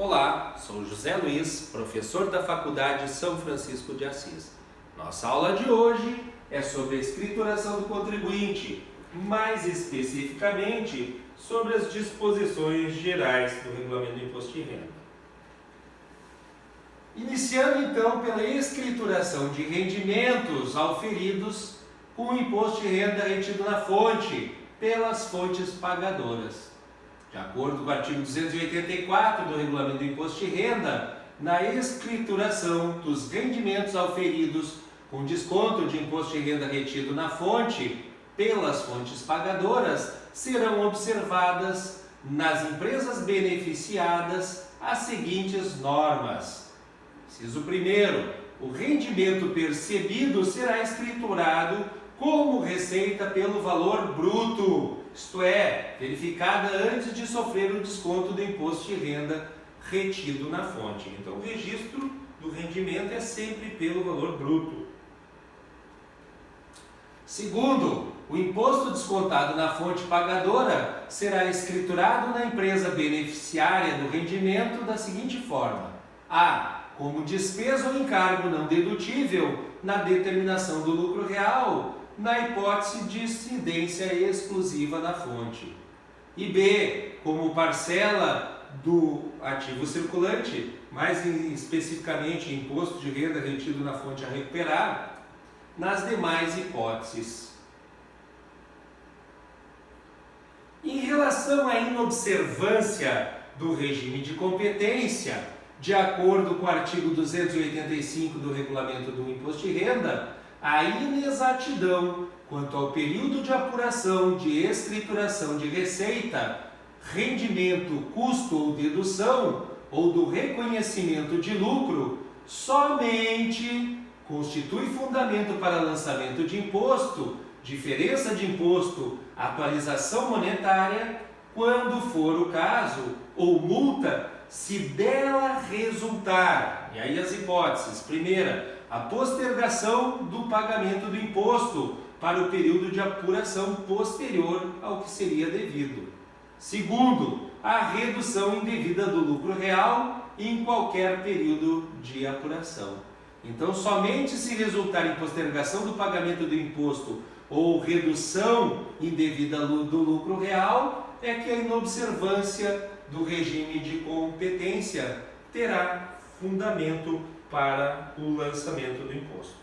Olá, sou José Luiz, professor da Faculdade São Francisco de Assis. Nossa aula de hoje é sobre a escrituração do contribuinte, mais especificamente sobre as disposições gerais do Regulamento do Imposto de Renda. Iniciando então pela escrituração de rendimentos auferidos com o imposto de renda retido na fonte pelas fontes pagadoras. De acordo com o artigo 284 do Regulamento do Imposto de Renda, na escrituração dos rendimentos auferidos com desconto de imposto de renda retido na fonte pelas fontes pagadoras, serão observadas nas empresas beneficiadas as seguintes normas. Inciso 1º, o rendimento percebido será escriturado como receita pelo valor bruto, isto é, verificada antes de sofrer o desconto do imposto de renda retido na fonte. Então, o registro do rendimento é sempre pelo valor bruto. Segundo, o imposto descontado na fonte pagadora será escriturado na empresa beneficiária do rendimento da seguinte forma: a. como despesa ou encargo não dedutível na determinação do lucro real, na hipótese de incidência exclusiva na fonte. E B, como parcela do ativo circulante, mais especificamente imposto de renda retido na fonte a recuperar, nas demais hipóteses. Em relação à inobservância do regime de competência, de acordo com o artigo 285 do Regulamento do Imposto de Renda, a inexatidão quanto ao período de apuração de escrituração de receita, rendimento, custo ou dedução, ou do reconhecimento de lucro, somente constitui fundamento para lançamento de imposto, diferença de imposto, atualização monetária, quando for o caso, ou multa, se dela resultar. E aí as hipóteses: primeira, a postergação do pagamento do imposto para o período de apuração posterior ao que seria devido. Segundo, a redução indevida do lucro real em qualquer período de apuração. Então, somente se resultar em postergação do pagamento do imposto ou redução indevida do lucro real é que a inobservância do regime de competência terá fundamento para o lançamento do imposto.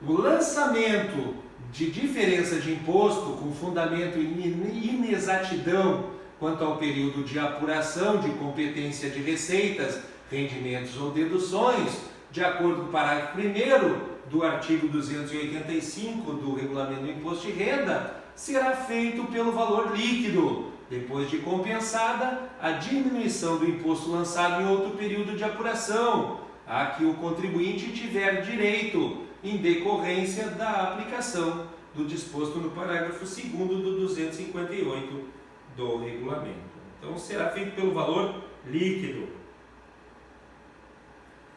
O lançamento de diferença de imposto com fundamento em inexatidão quanto ao período de apuração de competência de receitas, rendimentos ou deduções, de acordo com o parágrafo 1º do artigo 285 do Regulamento do Imposto de Renda, será feito pelo valor líquido, depois de compensada a diminuição do imposto lançado em outro período de apuração, a que o contribuinte tiver direito, em decorrência da aplicação do disposto no parágrafo 2º do 258 do regulamento. Então, será feito pelo valor líquido.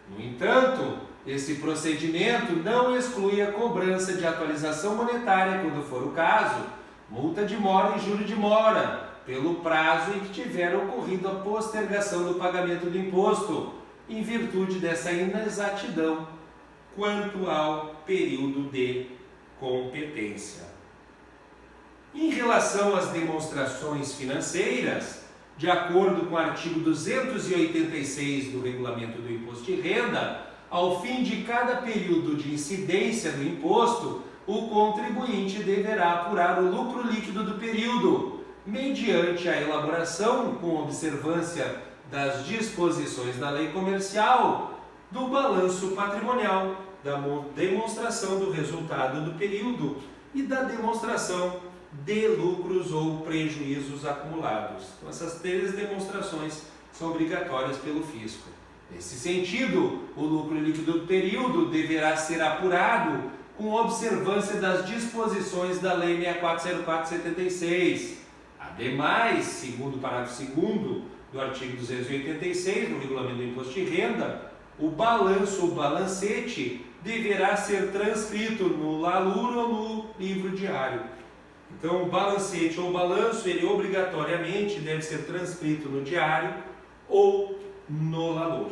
No entanto, esse procedimento não exclui a cobrança de atualização monetária quando for o caso, multa de mora e juro de mora, pelo prazo em que tiver ocorrido a postergação do pagamento do imposto, em virtude dessa inexatidão quanto ao período de competência. Em relação às demonstrações financeiras, de acordo com o artigo 286 do Regulamento do Imposto de Renda, ao fim de cada período de incidência do imposto, o contribuinte deverá apurar o lucro líquido do período, mediante a elaboração, com observância das disposições da lei comercial, do balanço patrimonial, da demonstração do resultado do período e da demonstração de lucros ou prejuízos acumulados. Então, essas três demonstrações são obrigatórias pelo fisco. Nesse sentido, o lucro líquido do período deverá ser apurado com observância das disposições da Lei 6404/76. Ademais, segundo o parágrafo 2º do artigo 286 do Regulamento do Imposto de Renda, o balanço ou balancete deverá ser transcrito no LALUR ou no livro diário. Então, o balancete ou balanço, ele obrigatoriamente deve ser transcrito no diário ou no LALOR.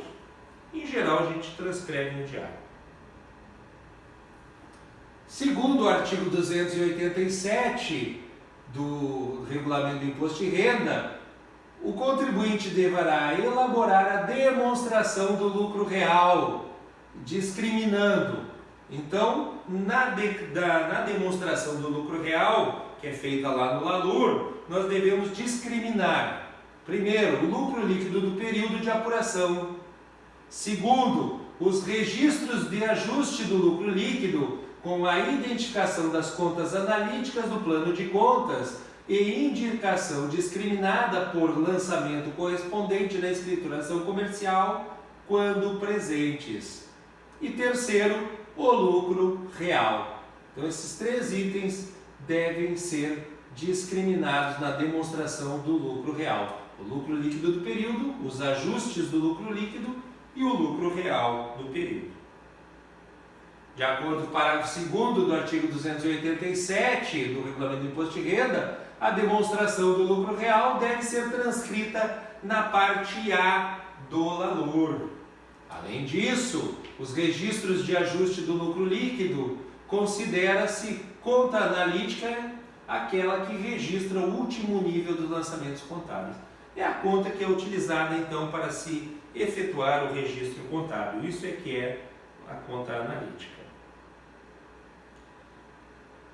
Em geral, a gente transcreve no diário. Segundo o artigo 287 do Regulamento do Imposto de Renda, o contribuinte deverá elaborar a demonstração do lucro real, discriminando. Então, na demonstração do lucro real, que é feita lá no LALOR, nós devemos discriminar, primeiro, o lucro líquido do período de apuração. Segundo, os registros de ajuste do lucro líquido com a identificação das contas analíticas do plano de contas e indicação discriminada por lançamento correspondente na escrituração comercial, quando presentes. E terceiro, o lucro real. Então, esses três itens devem ser discriminados na demonstração do lucro real. O lucro líquido do período, os ajustes do lucro líquido e o lucro real do período. De acordo com o parágrafo 2º do artigo 287 do Regulamento do Imposto de Renda, a demonstração do lucro real deve ser transcrita na parte A do LALOR. Além disso, os registros de ajuste do lucro líquido considera-se conta analítica aquela que registra o último nível dos lançamentos contábeis. É a conta que é utilizada então para se efetuar o registro contábil. Isso é que é a conta analítica.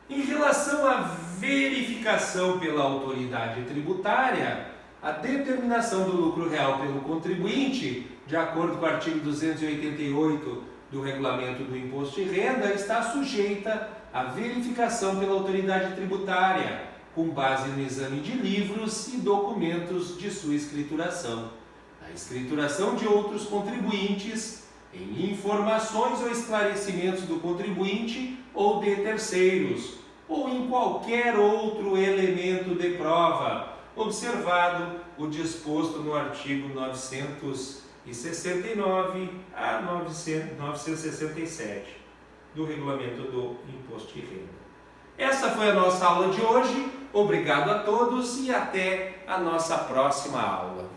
Em relação à verificação pela autoridade tributária, a determinação do lucro real pelo contribuinte, de acordo com o artigo 288 do Regulamento do Imposto de Renda, está sujeita à verificação pela autoridade tributária, com base no exame de livros e documentos de sua escrituração, a escrituração de outros contribuintes, em informações ou esclarecimentos do contribuinte ou de terceiros, ou em qualquer outro elemento de prova, observado o disposto no artigo 969 a 967 do Regulamento do Imposto de Renda. Essa foi a nossa aula de hoje. Obrigado a todos e até a nossa próxima aula.